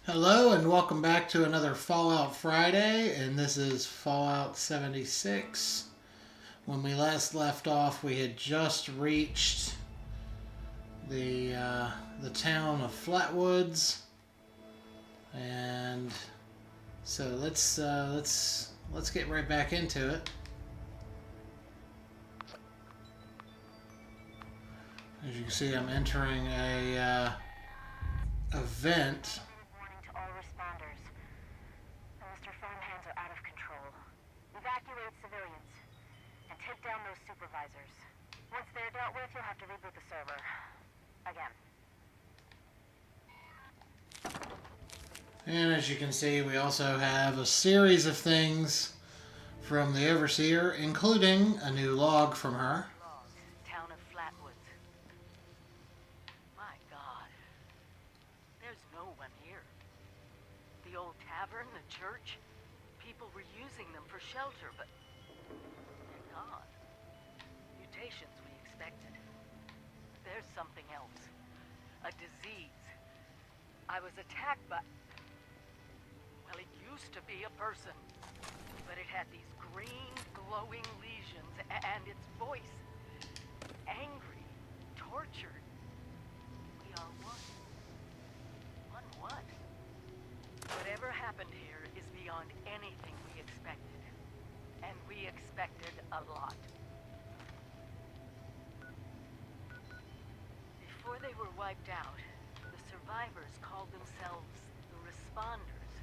Hello and welcome back to another Fallout Friday, and this is Fallout 76. When we last left off, we had just reached the town of Flatwoods, and so let's get right back into it. As you can see, I'm entering a event. Evacuate civilians and take down those supervisors. Once they're dealt with, you'll have to reboot the server. Again. And as you can see, we also have a series of things from the Overseer, including a new log from her. Town of Flatwoods. My God. There's no one here. The old tavern, the church. People were using them for shelter, but they're gone. Mutations we expected. There's something else. A disease. I was attacked by... Well, it used to be a person. But it had these green, glowing lesions, and its voice. Angry. Tortured. We are one. One what? Whatever happened here is beyond anything we expected. And we expected a lot. Before they were wiped out, the survivors called themselves the Responders.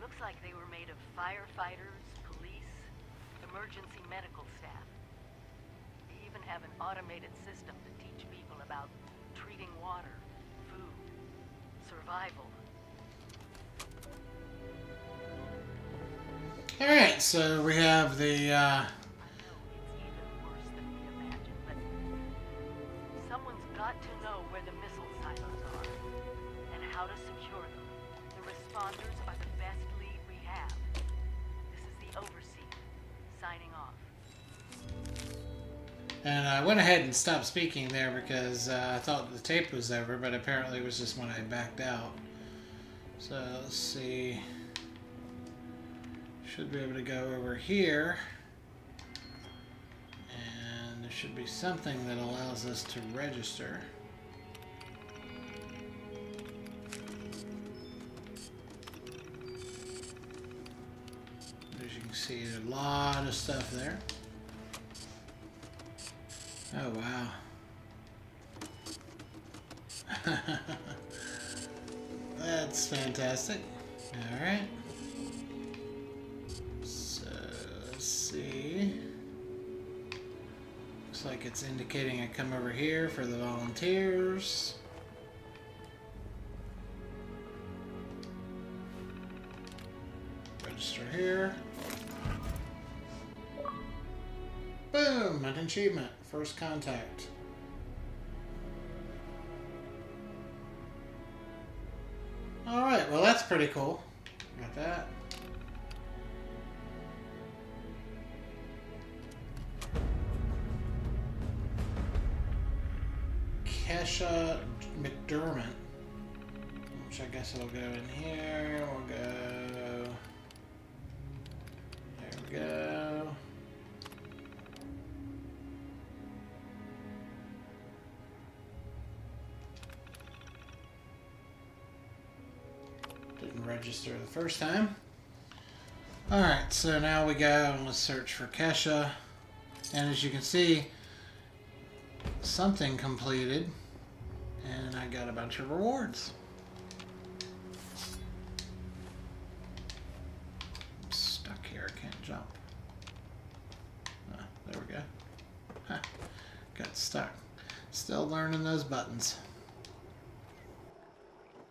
Looks like they were made of firefighters, police, emergency medical staff. They even have an automated system to teach people about treating water, food, survival. Alright, so we have the, I know it's even worse than we imagined, but someone's got to know where the missile silos are and how to secure them. The Responders are the best lead we have. This is the Overseer, signing off. and I went ahead and stopped speaking there because I thought the tape was over, but apparently it was just when I backed out. So let's see. Should be able to go over here, and there should be something that allows us to register. As you can see, a lot of stuff there. Oh wow. That's fantastic. Alright. See. Looks like it's indicating I come over here for the volunteers. Register here. Boom! An achievement. First contact. Alright, well that's pretty cool. Got that. Kesha McDermott, which I guess it'll go in here. We'll go. There we go. Didn't register the first time. Alright, so now we go and let's search for Kesha. And as you can see, something completed, and I got a bunch of rewards. I'm stuck here, I can't jump. There we go. Huh. Got stuck. Still learning those buttons.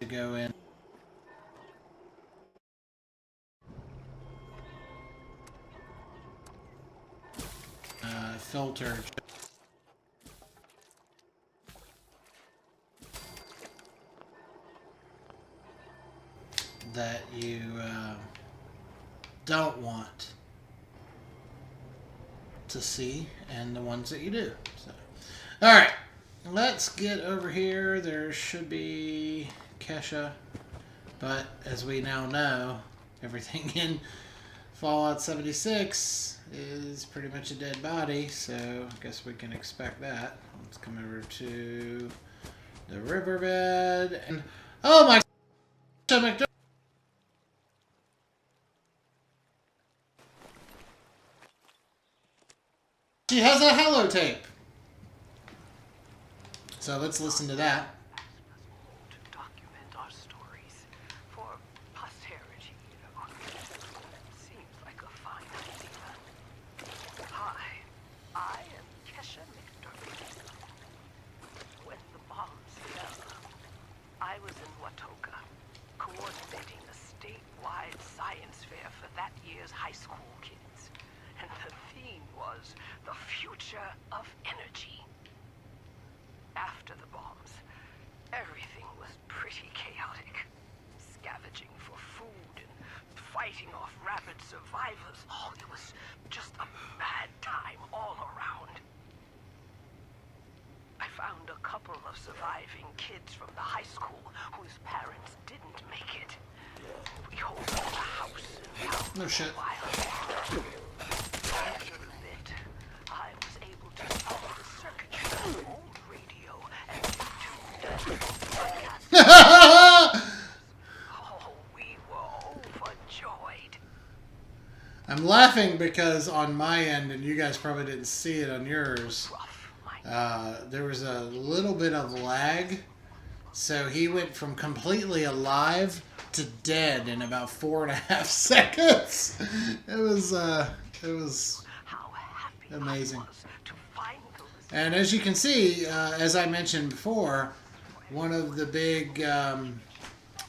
To go in. Filter. That you don't want to see, and the ones that you do. So, all right, let's get over here. There should be Kesha But as we now know, everything in Fallout 76 is pretty much a dead body, so I guess we can expect that. Let's come over to the riverbed, and oh my stomach! She has a hello tape. So let's listen to that. To document our stories for posterity, you know. Seems like a fine idea. Hi, I am Kesha McDermott. When the bombs fell, I was in Watoga, coordinating a statewide science fair for that year's high school kids. And the theme was the future of energy. After the bombs, everything was pretty chaotic. Scavenging for food and fighting off rabid survivors. Oh, it was just a bad time all around. I found a couple of surviving kids from the high school whose parents didn't make it. We hosted a house in town No shit. for a while. After a bit, I was able to solve the circuitry of the old radio and broadcast. Oh, we were overjoyed. I'm laughing because on my end, and you guys probably didn't see it on yours, there was a little bit of lag. So he went from completely alive to dead in about 4.5 seconds. It was amazing. And as you can see, as I mentioned before, one of the big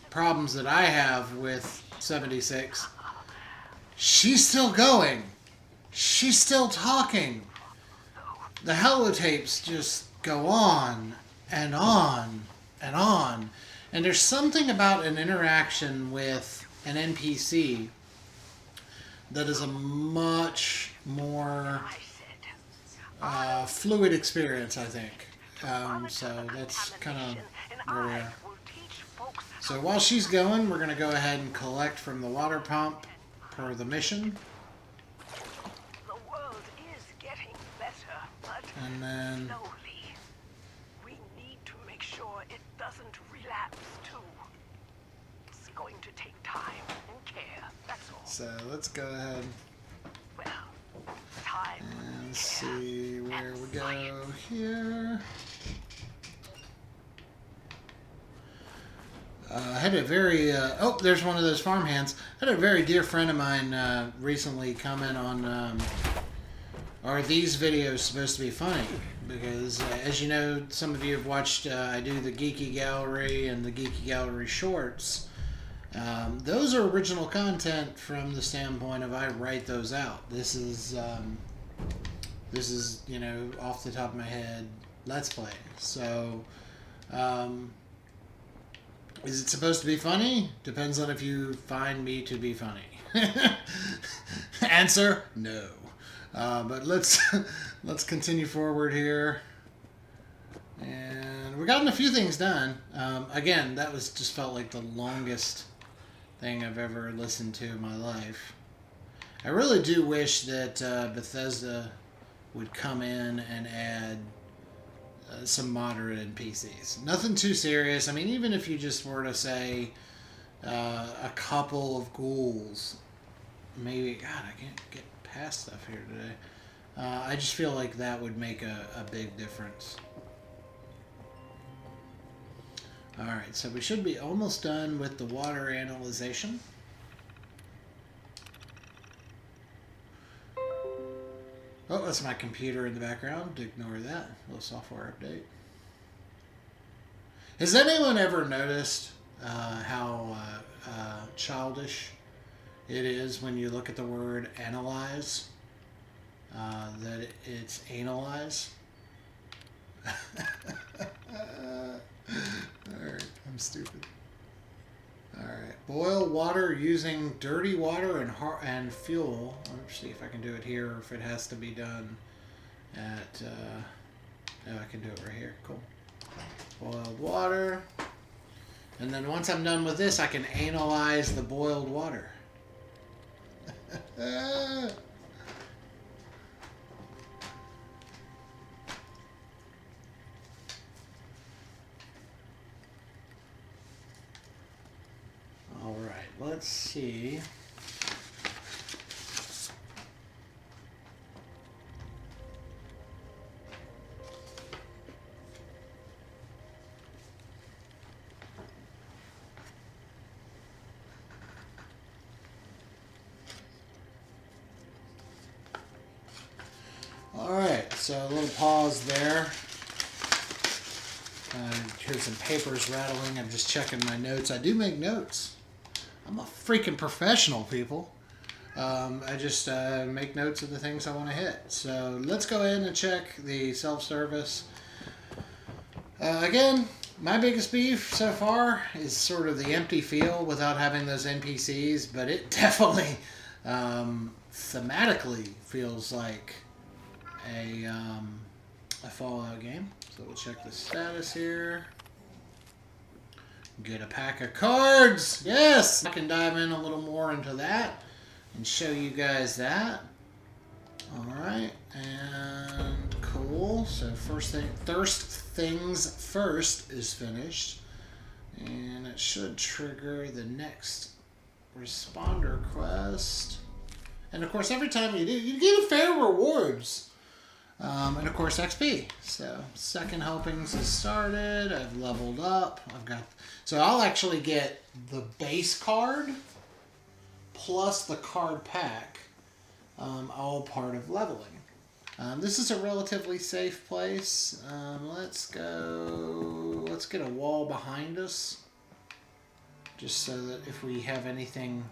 problems that I have with 76, she's still going. She's still talking. The holotapes just go on and on and on. And there's something about an interaction with an NPC that is a much more fluid experience, I think. So that's kind of where we are. So while she's going, we're going to go ahead and collect from the water pump per the mission. The world is getting better, but And then slowly. We need to make sure it doesn't relapse too. It's going to take time and care, that's all. so let's go ahead Well, time and care, see where and we go science. here. I had a very oh, there's one of those farmhands. I had a very dear friend of mine recently comment on are these videos supposed to be funny? Because as you know, some of you have watched I do the Geeky Gallery and the Geeky Gallery shorts. Those are original content from the standpoint of I write those out. This is you know, off the top of my head, let's play. So is it supposed to be funny? Depends on if you find me to be funny. Answer, no. But let's continue forward here. And we've gotten a few things done. Again, that was just felt like the longest thing I've ever listened to in my life. I really do wish that Bethesda would come in and add some moderate NPCs. Nothing too serious. I mean, even if you just were to say a couple of ghouls, maybe. God, I can't get past stuff here today. I just feel like that would make a big difference. Alright, so we should be almost done with the water analyzation. Oh, that's my computer in the background. Ignore that. A little software update. Has anyone ever noticed how childish it is when you look at the word analyze? That it's analyze? Alright, I'm stupid. Alright, boil water using dirty water and fuel. Let's see if I can do it here or if it has to be done at... oh, I can do it right here. Cool. Boiled water. And then once I'm done with this, I can analyze the boiled water. All right, let's see. Alright, so a little pause there. Here's some papers rattling. I'm just checking my notes. I do make notes. I'm a freaking professional, people. I just make notes of the things I want to hit. So let's go in and check the self-service. Again, my biggest beef so far is sort of the empty feel without having those NPCs, but it definitely thematically feels like a Fallout game. So we'll check the status here. Get a pack of cards. Yes! I can dive in a little more into that and show you guys that. Alright, and cool. So first things first is finished. And it should trigger the next responder quest. And of course, every time you do, you get a fair rewards. And of course XP. So second helpings has started. I've leveled up. So I'll actually get the base card plus the card pack, all part of leveling. This is a relatively safe place. Let's get a wall behind us, just so that if we have anything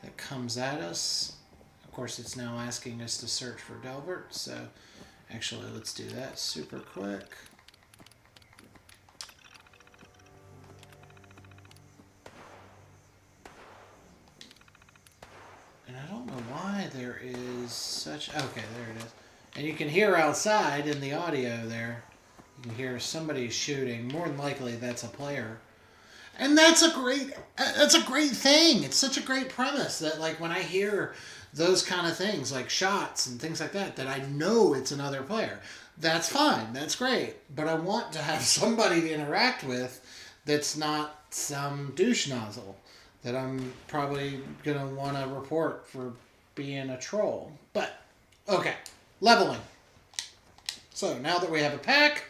that comes at us. Of course, it's now asking us to search for Delbert, so actually let's do that super quick. And I don't know why there is such... Okay, there it is. And you can hear outside in the audio there, you can hear somebody shooting. More than likely, that's a player. And that's a great thing. It's such a great premise that, like, when I hear those kind of things, like shots and things like that, that I know it's another player. That's fine. That's great. But I want to have somebody to interact with that's not some douche nozzle that I'm probably going to want to report for being a troll. But, okay. Leveling. So, now that we have a pack,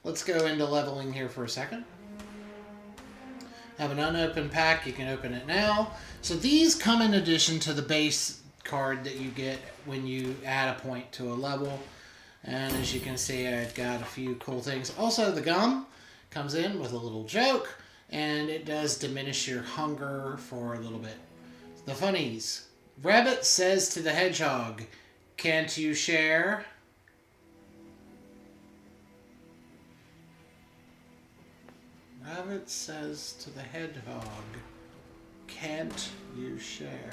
let's go into leveling here for a second. Have an unopened pack, you can open it now. So these come in addition to the base card that you get when you add a point to a level. And as you can see, I've got a few cool things. Also, the gum comes in with a little joke, and it does diminish your hunger for a little bit. The funnies. Rabbit says to the hedgehog, "Can't you share?" Rabbit says to the hedgehog, "Can't you share?"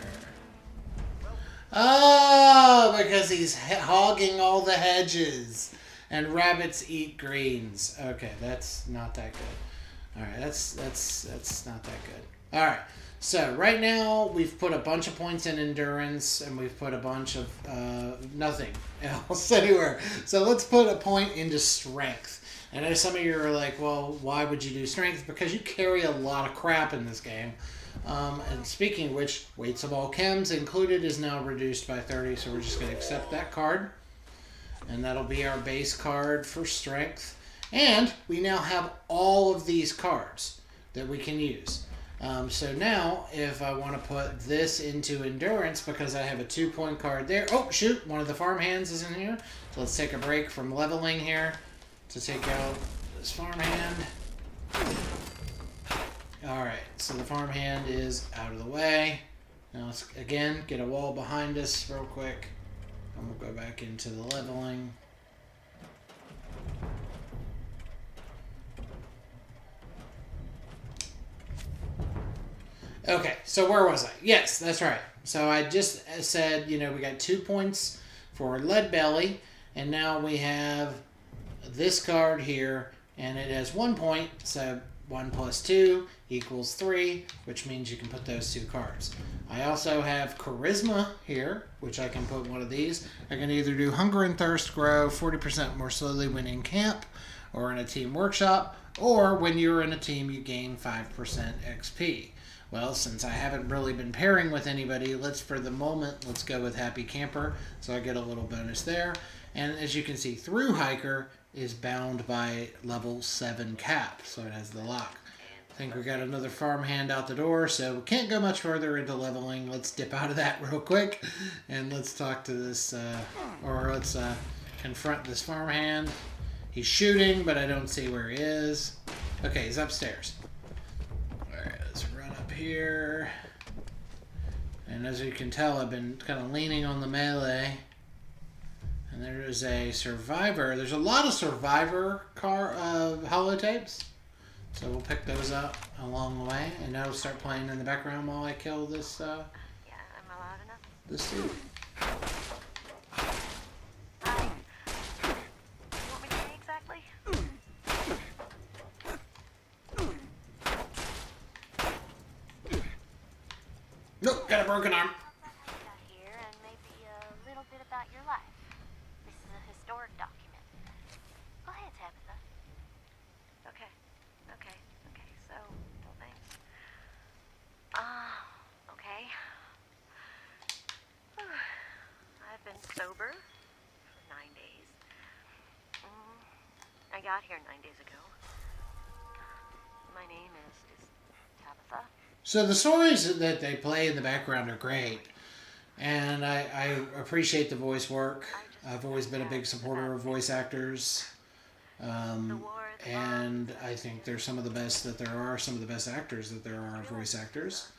Oh, because he's hogging all the hedges. And rabbits eat greens. Okay, that's not that good. Alright, that's not that good. Alright, so right now we've put a bunch of points in endurance and we've put a bunch of nothing else anywhere. So let's put a point into strength. And I know some of you are like, well, why would you do strength? Because you carry a lot of crap in this game. And speaking of which, weights of all chems included is now reduced by 30, so we're just going to accept that card. And that'll be our base card for strength. And we now have all of these cards that we can use. So now, if I want to put this into endurance, because I have a 2-point card there. Oh, shoot, one of the farmhands is in here. So let's take a break from leveling here to take out this farmhand. Alright, so the farmhand is out of the way. Now let's, again, get a wall behind us real quick. And we'll go back into the leveling. Okay, so where was I? Yes, that's right. So I just said, you know, we got 2 points for lead belly. And now we have this card here. And it has 1 point. So 1 plus 2 equals 3, which means you can put those 2 cards. I also have Charisma here, which I can put one of these. I can either do Hunger and Thirst grow 40% more slowly when in camp or in a team workshop, or when you're in a team you gain 5% XP. Well, since I haven't really been pairing with anybody, let's go with Happy Camper, so I get a little bonus there. And as you can see, Through Hiker is bound by level 7 cap, so it has the lock. I think we got another farmhand out the door, so we can't go much further into leveling. Let's dip out of that real quick, and let's talk to this, let's confront this farmhand. He's shooting, but I don't see where he is. Okay, he's upstairs. Alright, let's run up here. And as you can tell, I've been kind of leaning on the melee. And there is a survivor. There's a lot of survivor holotapes. So we'll pick those up along the way. And that'll start playing in the background while I kill this, Yeah, am I loud enough? this dude. Hi. What do you want me to say exactly? Nope, got a broken arm. Here, and maybe a little bit about your life. This is a historic document. Go ahead, Tabitha. Okay. So, well, thanks. Okay. I've been sober for 9 days. I got here 9 days ago. My name is Tabitha. So the stories that they play in the background are great, and I appreciate the voice work. I've always been a big supporter of voice actors, and I think they're some of the best that there are, some of the best actors that there are voice actors.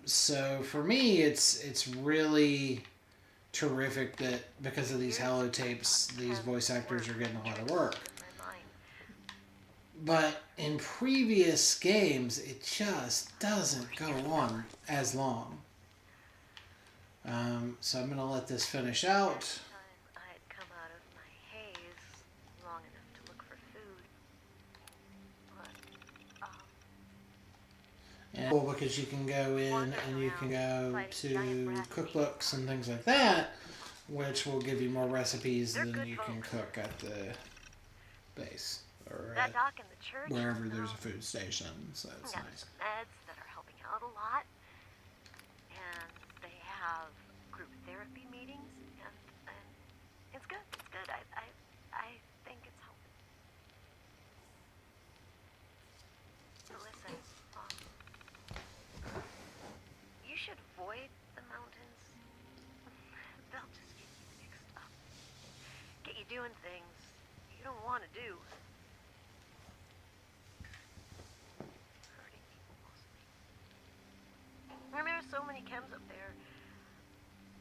So for me, it's really terrific that because of these holotapes, these voice actors are getting a lot of work. But in previous games, it just doesn't go on as long. So I'm going to let this finish out. I had come out of my haze long enough to look for food. But, And well, because you can go in and you can go to cookbooks and things like that, which will give you more recipes than you can cook at the base. Or that dock in the church, wherever there's a food station, so it's nice. Meds that are helping out a lot, and they have group therapy meetings, and it's good. It's good. I think it's helping. So listen, you should avoid the mountains. They'll just get you mixed up, get you doing things you don't want to do. And there's so many chems up there.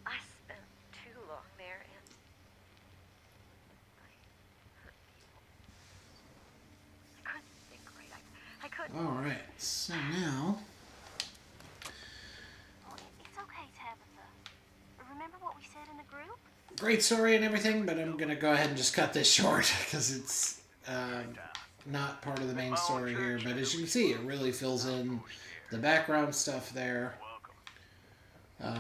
I spent too long there, and I hurt people. I couldn't think right. I couldn't. All right, so now. Oh, it's okay, Tabitha. Remember what we said in the group? Great story and everything, but I'm going to go ahead and just cut this short because it's not part of the main story here. But as you can see, it really fills in the background stuff there.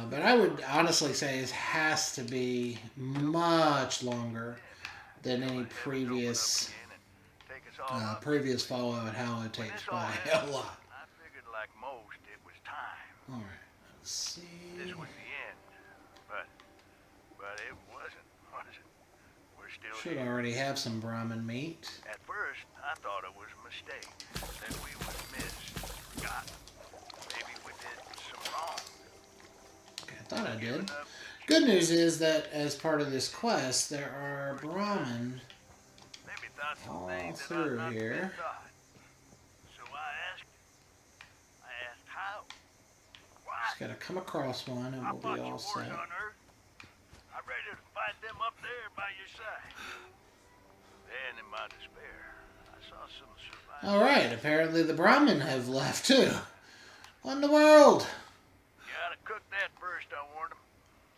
But I would honestly say it has to be much longer than any previous Fallout holotapes by a lot. I figured like most it was time. All right, let's see. This was the end, but it wasn't, was it? We're still Should here. already have some Brahmin meat. At first, I thought it was a mistake, that we was missed, forgotten. Maybe we did some wrong. Okay, I thought I did. Good news is that as part of this quest, there are Brahmin Maybe thought some all things that through I'd not here. been thought. So I asked how? Why? Just gotta come across one and I we'll fought be your all wars set. on Earth. I'm ready to fight them up there by your side. Then in my despair, I saw some survivors. Alright, apparently the Brahmin have left too. What in the world? You gotta cook that first, I warned them.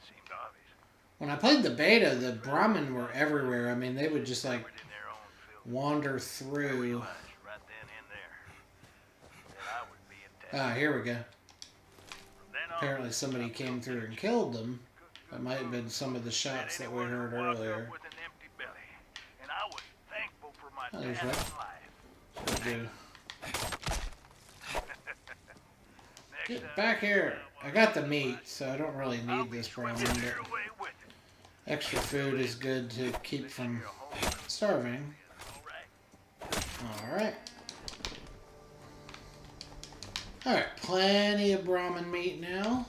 Seemed obvious. When I played the beta, the Brahmin were everywhere. I mean, they would just like Covered in their own filth. wander I through. realized right then and there, Ah, here we go. From then on, Apparently somebody came through and killed them. That might have been some of the shots that we anyone who heard walked up earlier. with an empty belly, and I was thankful for my Oh, there's dad's Rick. life. Should do. Next Get time, back here. I got the meat, so I don't really I'll need be this swimming Brahmin, your but way with it. extra food is good to keep from starving. All right. Alright. Alright, plenty of Brahmin meat now.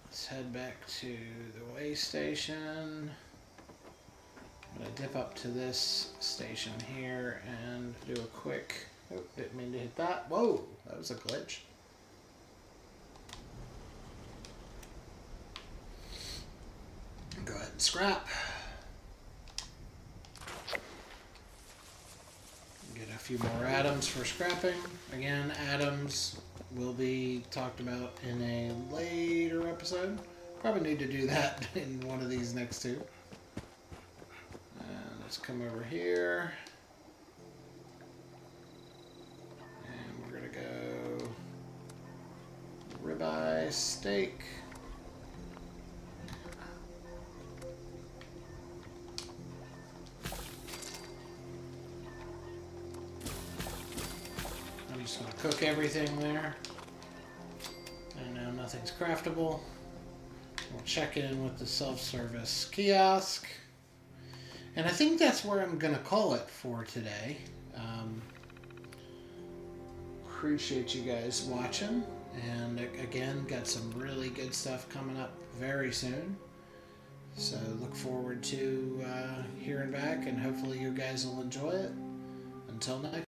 Let's head back to the way station. I'm going to dip up to this station here and do a quick... Oh, didn't mean to hit that. Whoa, that was a glitch. Go ahead and scrap. Get a few more atoms for scrapping. Again, atoms will be talked about in a later episode. Probably need to do that in one of these next two. And let's come over here. And we're going to go ribeye steak. I'm just going to cook everything there. And now nothing's craftable. We'll check in with the self-service kiosk. And I think that's where I'm going to call it for today. Appreciate you guys watching. And again, got some really good stuff coming up very soon. So look forward to hearing back, and hopefully you guys will enjoy it. Until next